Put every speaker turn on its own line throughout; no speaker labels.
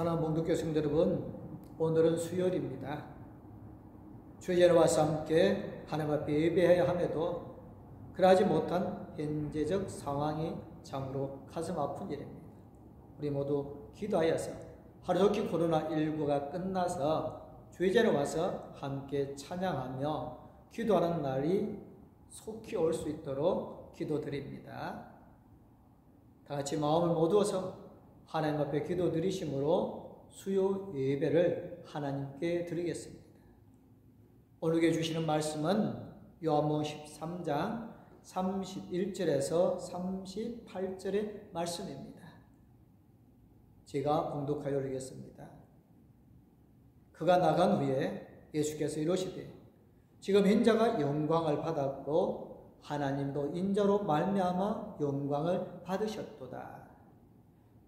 사랑하는 목독교 성도 여러분, 오늘은 수요일입니다. 주의 와서 함께 하나님 앞에 예배해야 함에도 그러하지 못한 현재적 상황이 참으로 가슴 아픈 일입니다. 우리 모두 기도하여서 하루속히 코로나19가 끝나서 주의 전에 와서 함께 찬양하며 기도하는 날이 속히 올 수 있도록 기도드립니다. 다 같이 마음을 모두어서 하나님 앞에 기도 드리심으로 수요 예배를 하나님께 드리겠습니다. 오늘께 주시는 말씀은 요한복음 13장 31절에서 38절의 말씀입니다. 제가 봉독하여 드리겠습니다. 그가 나간 후에 예수께서 이르시되 지금 인자가 영광을 받았고 하나님도 인자로 말미암아 영광을 받으셨도다.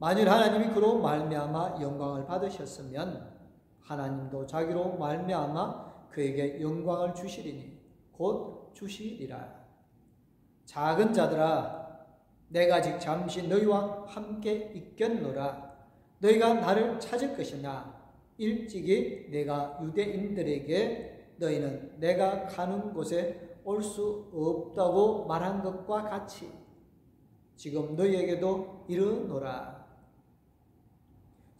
만일 하나님이 그로 말미암아 영광을 받으셨으면 하나님도 자기로 말미암아 그에게 영광을 주시리니 곧 주시리라. 작은 자들아, 내가 아직 잠시 너희와 함께 있겠노라. 너희가 나를 찾을 것이나 일찍이 내가 유대인들에게 너희는 내가 가는 곳에 올 수 없다고 말한 것과 같이 지금 너희에게도 이르노라.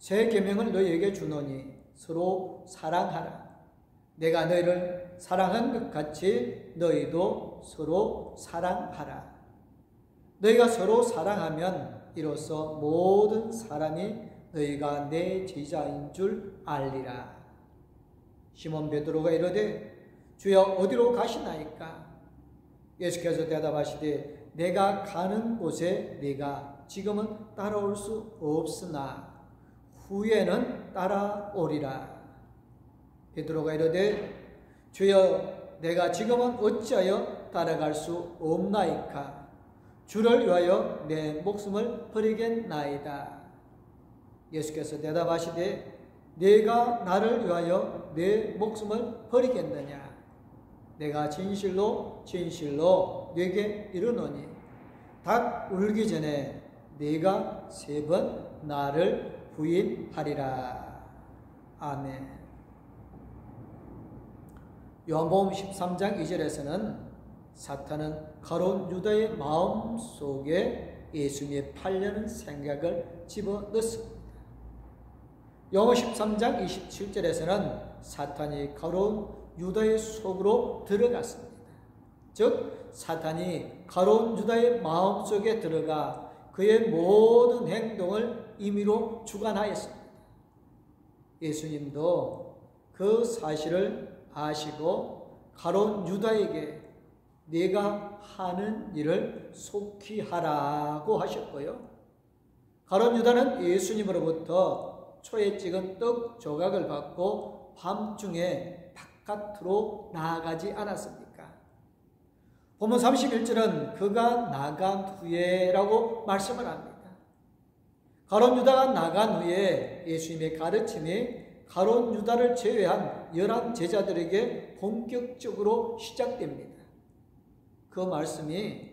새 계명을 너희에게 주노니 서로 사랑하라. 내가 너희를 사랑한 것 같이 너희도 서로 사랑하라. 너희가 서로 사랑하면 이로써 모든 사람이 너희가 내 제자인 줄 알리라. 시몬 베드로가 이르되 주여 어디로 가시나이까? 예수께서 대답하시되 내가 가는 곳에 네가 지금은 따라올 수 없으나 후에는 따라오리라. 베드로가 이르되 주여 내가 지금은 어찌하여 따라갈 수 없나이까? 주를 위하여 내 목숨을 버리겠나이다. 예수께서 대답하시되 네가 나를 위하여 내 목숨을 버리겠느냐? 내가 진실로 진실로 네게 이르노니 닭 울기 전에 네가 3번 나를 부인하리라. 아멘. 요한복음 13장 2절에서는 사탄은 가룟 유다의 마음 속에 예수님의 팔려는 생각을 집어넣습니다. 요한복음 13장 27절에서는 사탄이 가룟 유다의 속으로 들어갔습니다. 즉 사탄이 가룟 유다의 마음 속에 들어가 그의 모든 행동을 임의로 주관하였습니다. 예수님도 그 사실을 아시고 가룟 유다에게 네가 하는 일을 속히 하라고 하셨고요. 가룟 유다는 예수님으로부터 초에 찍은 떡 조각을 받고 밤중에 바깥으로 나아가지 않았습니까? 본문 31절은 그가 나간 후에라고 말씀을 합니다. 가룟 유다가 나간 후에 예수님의 가르침이 가룟 유다를 제외한 11 제자들에게 본격적으로 시작됩니다. 그 말씀이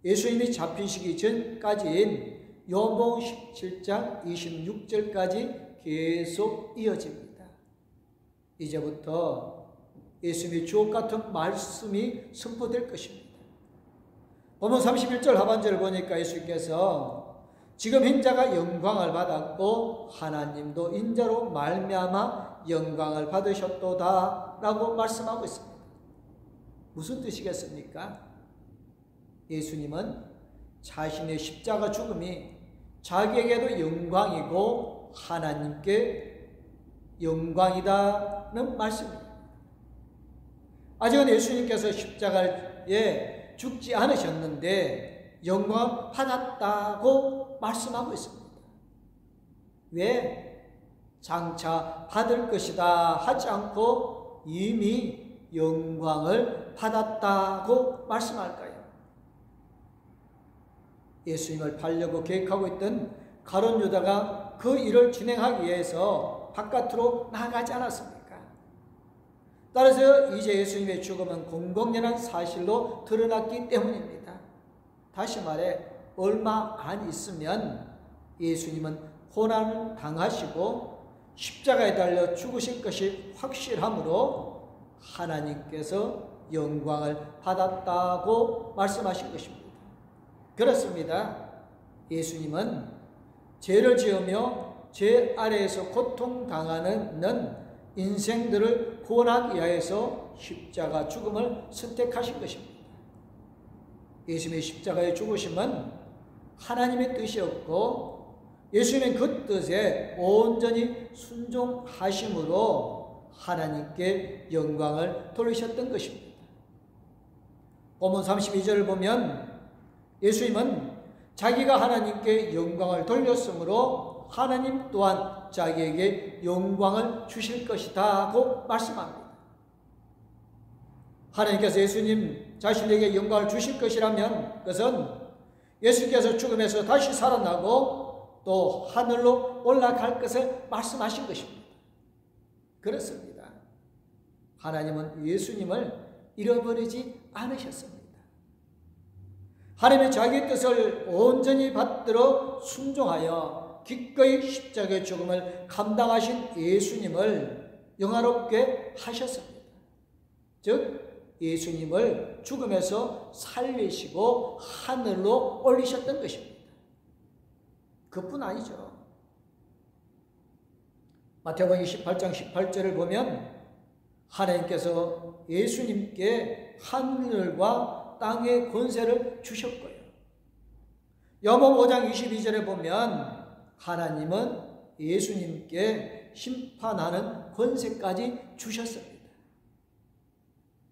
예수님이 잡히시기 전까지인 요한복음 17장 26절까지 계속 이어집니다. 이제부터 예수님의 주옥 같은 말씀이 선포될 것입니다. 본문 31절 하반절을 보니까 예수께서 지금 인자가 영광을 받았고 하나님도 인자로 말미암아 영광을 받으셨도다 라고 말씀하고 있습니다. 무슨 뜻이겠습니까? 예수님은 자신의 십자가 죽음이 자기에게도 영광이고 하나님께 영광이다는 말씀입니다. 아직은 예수님께서 십자가에 죽지 않으셨는데 영광을 받았다고 말씀하고 있습니다. 왜? 장차 받을 것이다 하지 않고 이미 영광을 받았다고 말씀할까요? 예수님을 팔려고 계획하고 있던 가룟 유다가 그 일을 진행하기 위해서 바깥으로 나가지 않았습니까? 따라서 이제 예수님의 죽음은 공공연한 사실로 드러났기 때문입니다. 다시 말해 얼마 안 있으면 예수님은 고난을 당하시고 십자가에 달려 죽으실 것이 확실하므로 하나님께서 영광을 받았다고 말씀하신 것입니다. 그렇습니다. 예수님은 죄를 지으며 죄 아래에서 고통당하는 인생들을 구원하기 위하여서 십자가 죽음을 선택하신 것입니다. 예수님의 십자가의 죽으심은 하나님의 뜻이었고 예수님은 그 뜻에 온전히 순종하심으로 하나님께 영광을 돌리셨던 것입니다. 본문 32절을 보면 예수님은 자기가 하나님께 영광을 돌렸으므로 하나님 또한 자기에게 영광을 주실 것이다 고 말씀합니다. 하나님께서 예수님 자신에게 영광을 주실 것이라면 그것은 예수께서 죽음에서 다시 살아나고 또 하늘로 올라갈 것을 말씀하신 것입니다. 그렇습니다. 하나님은 예수님을 잃어버리지 않으셨습니다. 하나님의 자기 뜻을 온전히 받들어 순종하여 기꺼이 십자가의 죽음을 감당하신 예수님을 영화롭게 하셨습니다. 즉 예수님을 죽음에서 살리시고 하늘로 올리셨던 것입니다. 그뿐 아니죠. 마태복음 28장 18절을 보면 하나님께서 예수님께 하늘과 땅의 권세를 주셨고요. 요한복음 5장 22절에 보면 하나님은 예수님께 심판하는 권세까지 주셨습니다.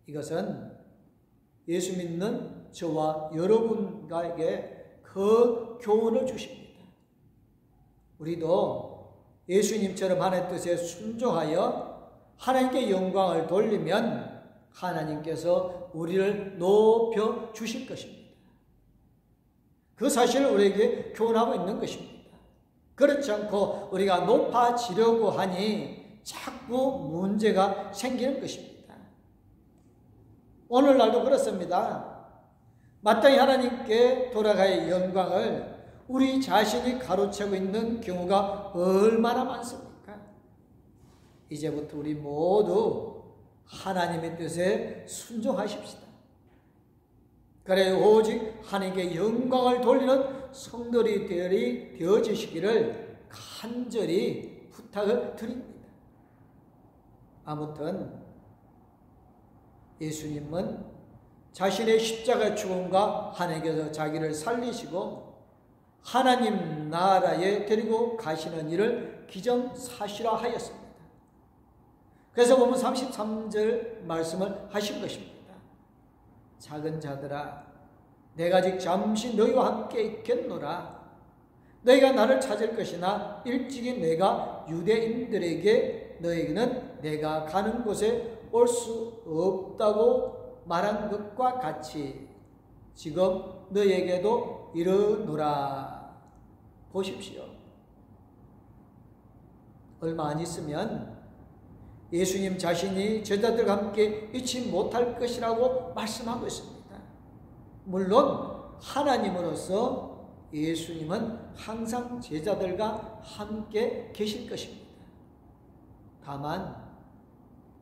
이것은 예수 믿는 저와 여러분에게 그 교훈을 주십니다. 우리도 예수님처럼 하나님의 뜻에 순종하여 하나님께 영광을 돌리면 하나님께서 우리를 높여 주실 것입니다. 그 사실을 우리에게 교훈하고 있는 것입니다. 그렇지 않고 우리가 높아지려고 하니 자꾸 문제가 생기는 것입니다. 오늘날도 그렇습니다. 마땅히 하나님께 돌아갈 영광을 우리 자신이 가로채고 있는 경우가 얼마나 많습니까? 이제부터 우리 모두 하나님의 뜻에 순종하십시다. 그래 오직 하나님께 영광을 돌리는 성도들이 되어주시기를 간절히 부탁을 드립니다. 아무튼 예수님은 자신의 십자가 죽음과 하나님께서 자기를 살리시고 하나님 나라에 데리고 가시는 일을 기정사실화하였습니다. 그래서 보면 33절 말씀을 하신 것입니다. 작은 자들아 내가 아직 잠시 너희와 함께 있겠노라. 너희가 나를 찾을 것이나 일찍이 내가 유대인들에게 너희는 내가 가는 곳에 올 수 없다고 말한 것과 같이 지금 너희에게도 이르노라. 보십시오. 얼마 안 있으면 예수님 자신이 제자들과 함께 있지 못할 것이라고 말씀하고 있습니다. 물론 하나님으로서 예수님은 항상 제자들과 함께 계실 것입니다. 다만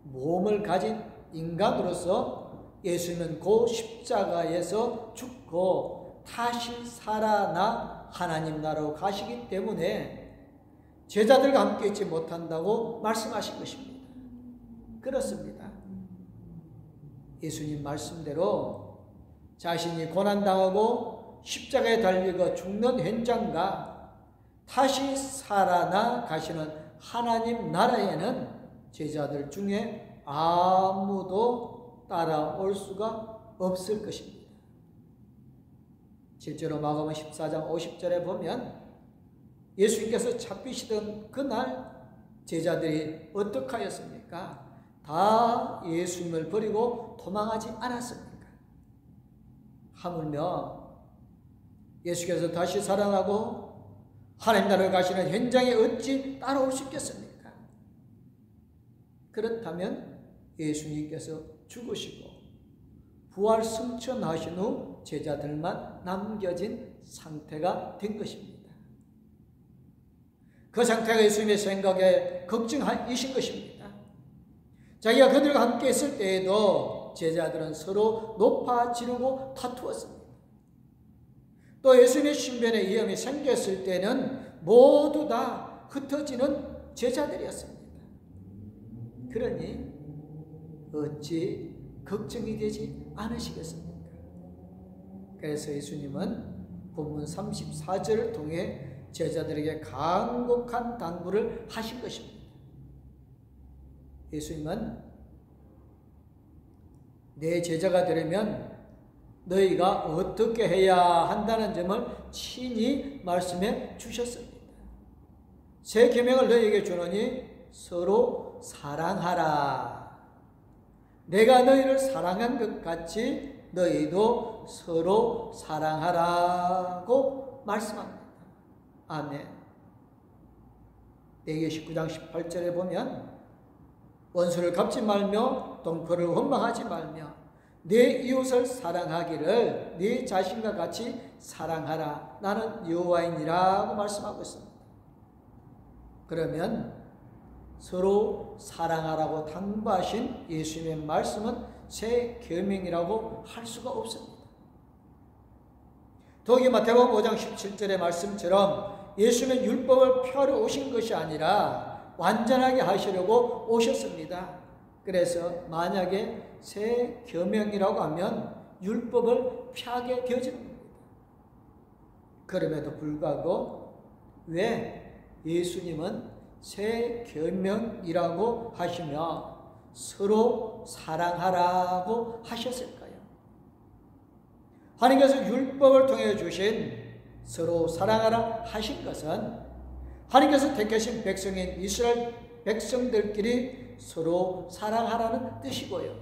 몸을 가진 인간으로서 예수님은 그 십자가에서 죽고 다시 살아나 하나님 나라로 가시기 때문에 제자들과 함께 있지 못한다고 말씀하신 것입니다. 그렇습니다. 예수님 말씀대로 자신이 고난당하고 십자가에 달리고 죽는 현장과 다시 살아나 가시는 하나님 나라에는 제자들 중에 아무도 따라올 수가 없을 것입니다. 실제로 마가복음 14장 50절에 보면 예수님께서 잡히시던 그날 제자들이 어떻게 하였습니까? 다 예수님을 버리고 도망하지 않았습니까? 하물며 예수께서 다시 살아나고 하나님 나라로 가시는 현장에 어찌 따라올 수 있겠습니까? 그렇다면 예수님께서 죽으시고 부활 승천하신 후 제자들만 남겨진 상태가 된 것입니다. 그 상태가 예수님의 생각에 걱정이신 것입니다. 자기가 그들과 함께 있을 때에도 제자들은 서로 높아지르고 다투었습니다. 또 예수님의 신변에 위험이 생겼을 때는 모두 다 흩어지는 제자들이었습니다. 그러니 어찌 걱정이 되지 않으시겠습니까? 그래서 예수님은 본문 34절을 통해 제자들에게 간곡한 당부를 하신 것입니다. 예수님은 내 제자가 되려면 너희가 어떻게 해야 한다는 점을 친히 말씀해 주셨습니다. 새 계명을 너희에게 주노니 서로 사랑하라. 내가 너희를 사랑한 것 같이 너희도 서로 사랑하라고 말씀합니다. 아멘. 레위기 19장 18절에 보면 원수를 갚지 말며 동포를 원망하지 말며 내 이웃을 사랑하기를 네 자신과 같이 사랑하라. 나는 여호와이니라고 말씀하고 있습니다. 그러면 서로 사랑하라고 당부하신 예수님의 말씀은 새 계명이라고 할 수가 없습니다. 더욱이 마태복음 5장 17절의 말씀처럼 예수님은 율법을 펴러 오신 것이 아니라 완전하게 하시려고 오셨습니다. 그래서 만약에 새 계명이라고 하면 율법을 펴게 되어지는 겁니다. 그럼에도 불구하고 왜 예수님은 새 계명이라고 하시며 서로 사랑하라고 하셨을까요? 하나님께서 율법을 통해 주신 서로 사랑하라 하신 것은 하나님께서 택하신 백성인 이스라엘 백성들끼리 서로 사랑하라는 뜻이고요.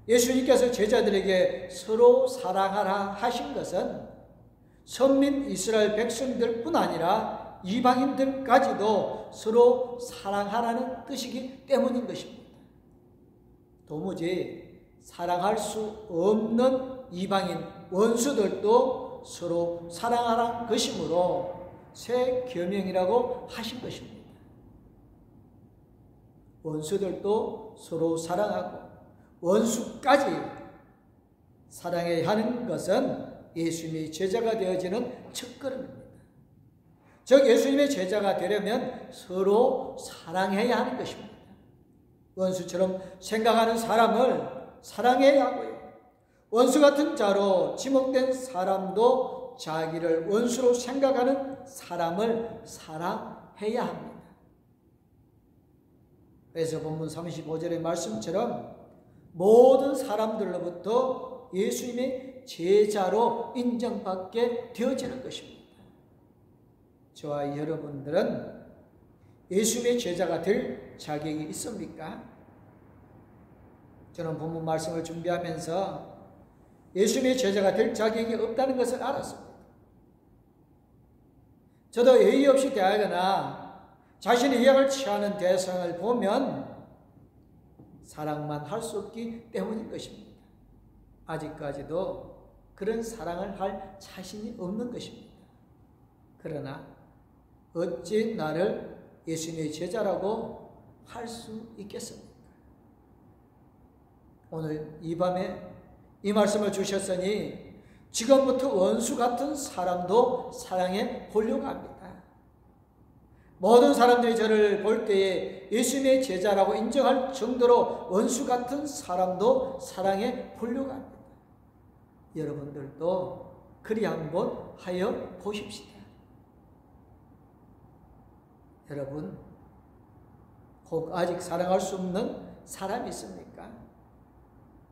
예수님께서 제자들에게 서로 사랑하라 하신 것은 선민 이스라엘 백성들뿐 아니라 이방인들까지도 서로 사랑하라는 뜻이기 때문인 것입니다. 도무지 사랑할 수 없는 이방인 원수들도 서로 사랑하라는 것이므로 새 계명이라고 하신 것입니다. 원수들도 서로 사랑하고 원수까지 사랑해야 하는 것은 예수님의 제자가 되어지는 첫걸음입니다. 즉 예수님의 제자가 되려면 서로 사랑해야 하는 것입니다. 원수처럼 생각하는 사람을 사랑해야 하고요. 원수 같은 자로 지목된 사람도 자기를 원수로 생각하는 사람을 사랑해야 합니다. 그래서 본문 35절의 말씀처럼 모든 사람들로부터 예수님의 제자로 인정받게 되어지는 것입니다. 저와 여러분들은 예수님의 제자가 될 자격이 있습니까? 저는 본문 말씀을 준비하면서 예수님의 제자가 될 자격이 없다는 것을 알았습니다. 저도 예의 없이 대하거나 자신의 예약을 취하는 대상을 보면 사랑만 할 수 없기 때문인 것입니다. 아직까지도 그런 사랑을 할 자신이 없는 것입니다. 그러나 어찌 나를 예수님의 제자라고 할 수 있겠습니까? 오늘 이 밤에 이 말씀을 주셨으니 지금부터 원수 같은 사람도 사랑해 보려고 합니다. 모든 사람들이 저를 볼 때에 예수님의 제자라고 인정할 정도로 원수 같은 사람도 사랑해 보려고 합니다. 여러분들도 그리 한번 하여 보십시다. 여러분, 혹 아직 사랑할 수 없는 사람이 있습니까?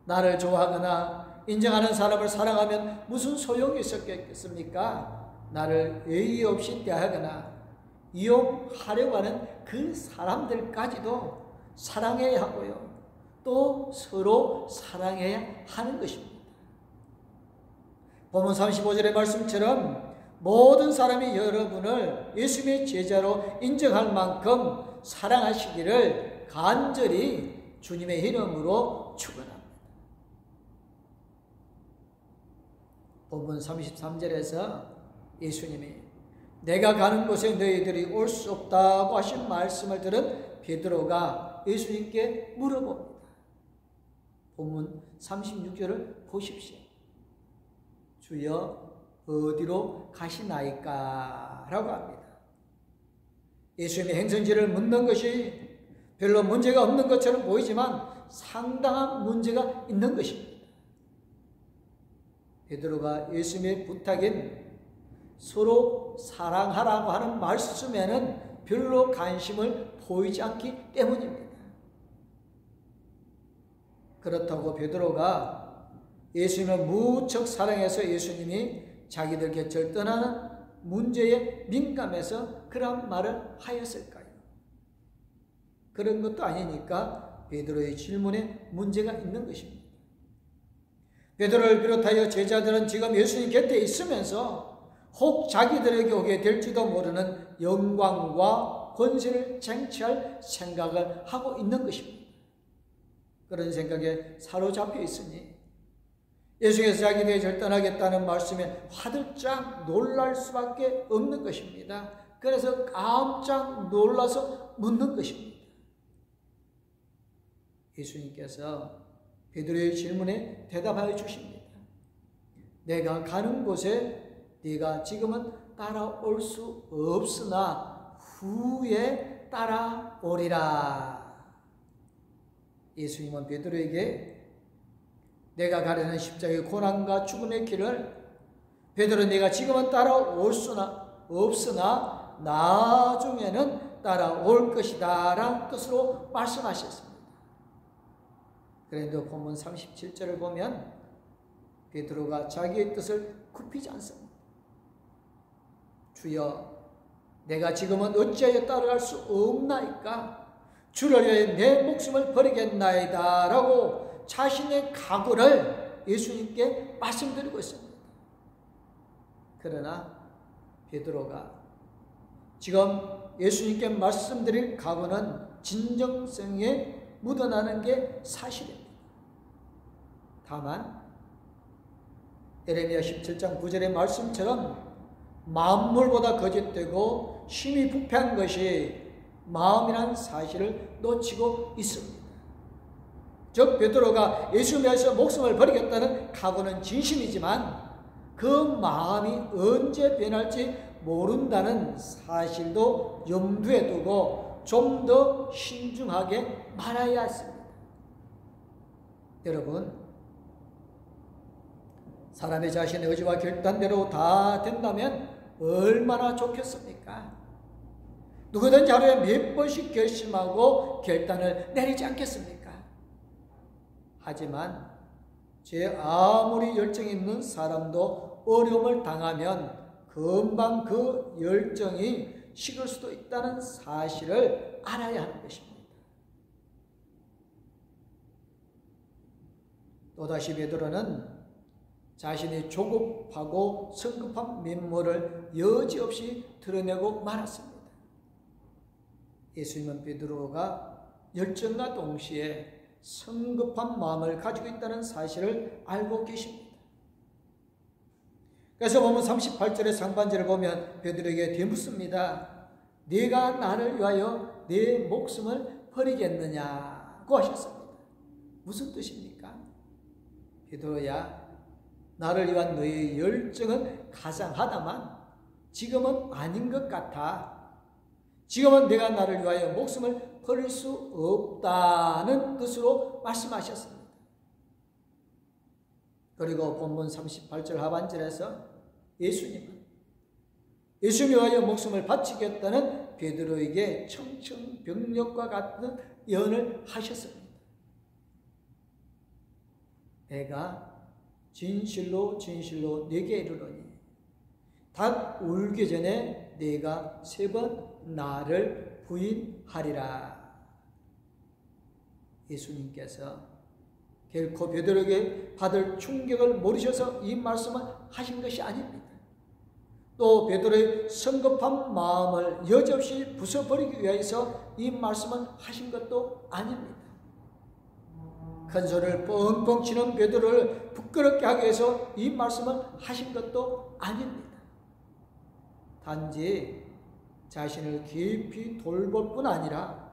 나를 좋아하거나 인정하는 사람을 사랑하면 무슨 소용이 있었겠습니까? 나를 예의 없이 대하거나 이용하려고 하는 그 사람들까지도 사랑해야 하고요. 또 서로 사랑해야 하는 것입니다. 본문 35절의 말씀처럼 모든 사람이 여러분을 예수님의 제자로 인정할 만큼 사랑하시기를 간절히 주님의 이름으로 축원합니다. 본문 33절에서 예수님이 내가 가는 곳에 너희들이 올 수 없다고 하신 말씀을 들은 베드로가 예수님께 물어봅니다. 본문 36절을 보십시오. 주여 어디로 가시나이까? 라고 합니다. 예수님의 행선지를 묻는 것이 별로 문제가 없는 것처럼 보이지만 상당한 문제가 있는 것입니다. 베드로가 예수님의 부탁인 서로 사랑하라고 하는 말씀에는 별로 관심을 보이지 않기 때문입니다. 그렇다고 베드로가 예수님을 무척 사랑해서 예수님이 자기들 곁을 떠나는 문제에 민감해서 그런 말을 하였을까요? 그런 것도 아니니까 베드로의 질문에 문제가 있는 것입니다. 베드로를 비롯하여 제자들은 지금 예수님 곁에 있으면서 혹 자기들에게 오게 될지도 모르는 영광과 권세를 쟁취할 생각을 하고 있는 것입니다. 그런 생각에 사로잡혀 있으니 예수께서 자기들에게 절단하겠다는 말씀에 화들짝 놀랄 수밖에 없는 것입니다. 그래서 깜짝 놀라서 묻는 것입니다. 예수님께서 베드로의 질문에 대답하여 주십니다. 내가 가는 곳에 네가 지금은 따라올 수 없으나 후에 따라오리라. 예수님은 베드로에게 내가 가려는 십자가의 고난과 죽음의 길을 베드로 네가 지금은 따라올 수나 없으나 나중에는 따라올 것이다 라는 뜻으로 말씀하셨습니다. 그런데 본문 37절을 보면 베드로가 자기의 뜻을 굽히지 않습니다. 주여 내가 지금은 어찌하여 따라갈 수 없나이까? 주를 위해 내 목숨을 버리겠나이다 라고 자신의 각오를 예수님께 말씀드리고 있습니다. 그러나 베드로가 지금 예수님께 말씀드릴 각오는 진정성에 묻어나는 게 사실입니다. 다만 예레미야 17장 9절의 말씀처럼 만물보다 거짓되고 심히 부패한 것이 마음이라는 사실을 놓치고 있습니다. 즉 베드로가 예수 위해서 목숨을 버리겠다는 각오는 진심이지만 그 마음이 언제 변할지 모른다는 사실도 염두에 두고 좀 더 신중하게 말해야 했습니다. 여러분, 사람의 자신의 의지와 결단대로 다 된다면 얼마나 좋겠습니까? 누구든지 하루에 몇 번씩 결심하고 결단을 내리지 않겠습니까? 하지만 제 아무리 열정이 있는 사람도 어려움을 당하면 금방 그 열정이 식을 수도 있다는 사실을 알아야 하는 것입니다. 또다시 베드로는 자신의 조급하고 성급한 면모를 여지없이 드러내고 말았습니다. 예수님은 베드로가 열정과 동시에 성급한 마음을 가지고 있다는 사실을 알고 계십니다. 그래서 보면 38절의 상반절을 보면 베드로에게 되묻습니다. 네가 나를 위하여 내 목숨을 버리겠느냐고 하셨습니다. 무슨 뜻입니까? 베드로야, 나를 위한 너의 열정은 가상하다만 지금은 아닌 것 같아. 지금은 내가 나를 위하여 목숨을 버릴 수 없다는 뜻으로 말씀하셨습니다. 그리고 본문 38절 하반절에서 예수님은 예수님 위하여 목숨을 바치겠다는 베드로에게 청천벽력과 같은 예언을 하셨습니다. 내가 진실로 진실로 네게 이르노니 닭 울기 전에 네가 3번 나를 부인하리라. 예수님께서 결코 베드로에게 받을 충격을 모르셔서 이 말씀을 하신 것이 아닙니다. 또 베드로의 성급한 마음을 여지없이 부숴버리기 위해서 이 말씀을 하신 것도 아닙니다. 큰 소리를 뻥뻥 치는 베드로를 부끄럽게 하기 위해서 이 말씀을 하신 것도 아닙니다. 단지 자신을 깊이 돌볼 뿐 아니라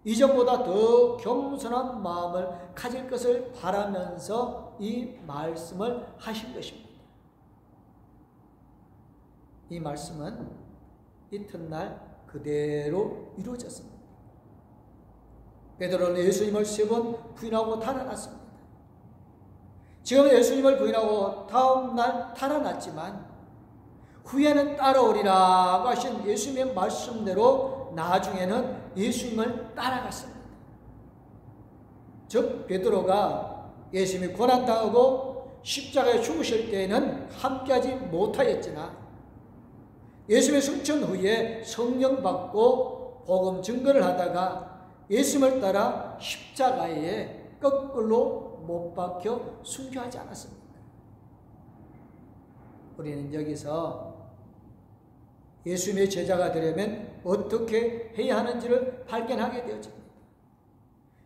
이전보다 더 겸손한 마음을 가질 것을 바라면서 이 말씀을 하신 것입니다. 이 말씀은 이튿날 그대로 이루어졌습니다. 베드로는 예수님을 3번 부인하고 달아났습니다. 지금 예수님을 부인하고 다음날 달아났지만 후에는 따라오리라고 하신 예수님의 말씀대로 나중에는 예수님을 따라갔습니다. 즉 베드로가 예수님이 고난당하고 십자가에 죽으실 때에는 함께하지 못하였으나 예수님의 승천 후에 성령 받고 복음 증거를 하다가 예수님을 따라 십자가에 거꾸로 못 박혀 순교하지 않았습니다. 우리는 여기서 예수님의 제자가 되려면 어떻게 해야 하는지를 발견하게 되어집니다.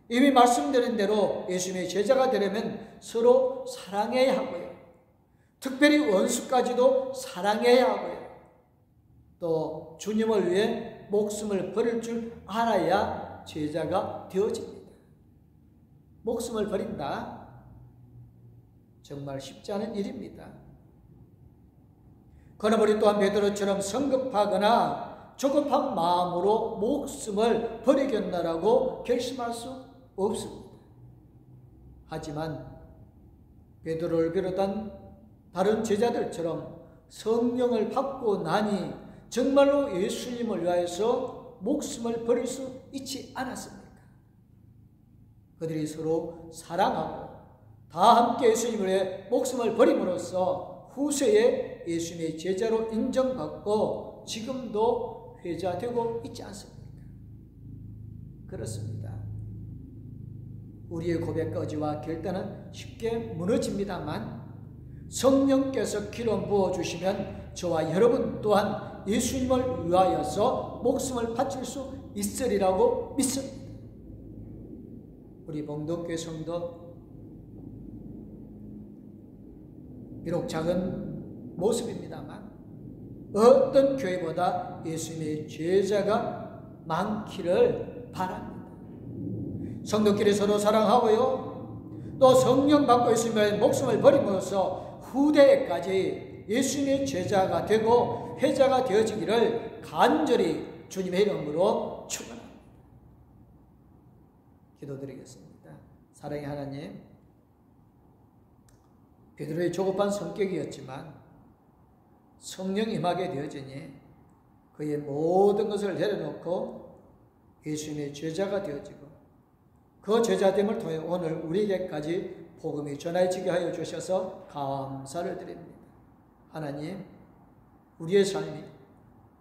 이미 말씀드린 대로 예수님의 제자가 되려면 서로 사랑해야 하고요. 특별히 원수까지도 사랑해야 하고요. 또 주님을 위해 목숨을 버릴 줄 알아야 제자가 되어집니다. 목숨을 버린다? 정말 쉽지 않은 일입니다. 그러나 우리 또한 베드로처럼 성급하거나 조급한 마음으로 목숨을 버리겠다라고 결심할 수 없습니다. 하지만 베드로를 비롯한 다른 제자들처럼 성령을 받고 나니 정말로 예수님을 위하여서 목숨을 버릴 수 있지 않았습니까? 그들이 서로 사랑하고 다 함께 예수님을 위해 목숨을 버림으로써 후세에 예수님의 제자로 인정받고 지금도 회자되고 있지 않습니까? 그렇습니다. 우리의 고백까지와 결단은 쉽게 무너집니다만 성령께서 기름 부어주시면 저와 여러분 또한 예수님을 위하여서 목숨을 바칠 수 있으리라고 믿습니다. 우리 봉독교회 성도, 비록 작은 모습입니다만 어떤 교회보다 예수님의 제자가 많기를 바랍니다. 성도끼리 서로 사랑하고요, 또 성령 받고 예수님의 목숨을 버림으로써 후대에까지 예수님의 제자가 되고 회자가 되어지기를 간절히 주님의 이름으로 축원합니다. 기도드리겠습니다. 사랑의 하나님, 베드로의 조급한 성격이었지만 성령 임하게 되어지니 그의 모든 것을 내려놓고 예수님의 제자가 되어지고 그 제자됨을 통해 오늘 우리에게까지 복음이 전해지게 하여 주셔서 감사를 드립니다. 하나님, 우리의 삶이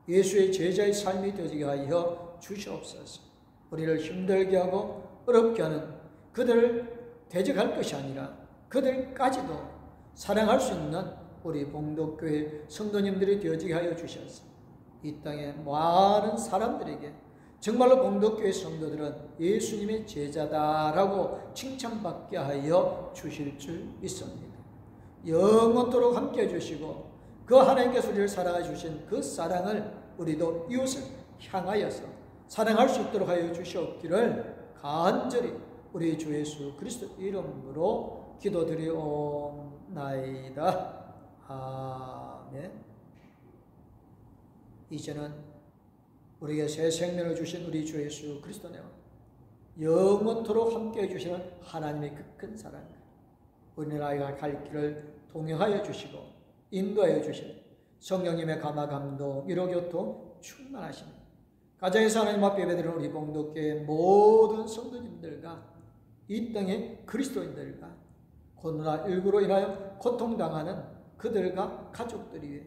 예수의 제자의 삶이 되어지게 하여 주시옵소서. 우리를 힘들게 하고 어렵게 하는 그들을 대적할 것이 아니라 그들까지도 사랑할 수 있는 우리 봉독교회 성도님들이 되어지게 하여 주셔서 이 땅의 많은 사람들에게 정말로 봉독교회 성도들은 예수님의 제자다라고 칭찬받게 하여 주실 줄 믿습니다. 영원토록 함께해 주시고 그 하나님께서 우리를 사랑해 주신 그 사랑을 우리도 이웃을 향하여서 사랑할 수 있도록 하여 주시옵기를 간절히 우리 주 예수 그리스도 이름으로 기도드리옵나이다. 아멘. 이제는 우리에게 새 생명을 주신 우리 주 예수 그리스도네요, 영원토록 함께해 주시는 하나님의 그 큰 사랑, 우리 아이가 갈 길을 동행하여 주시고 인도하여 주신 성령님의 감화 감동 위로 교통 충만하시니 가정에서 하나님 앞에 예배드리는 우리 봉독교회 모든 성도님들과 이 땅의 그리스도인들과 코로나19로 인하여 고통당하는 그들과 가족들이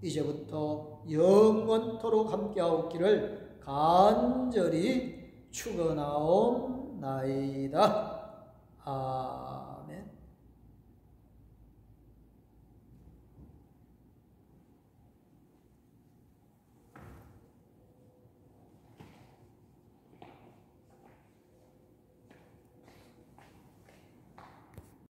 이제부터 영원토록 함께하옵기를 간절히 축원하옵나이다. 아멘.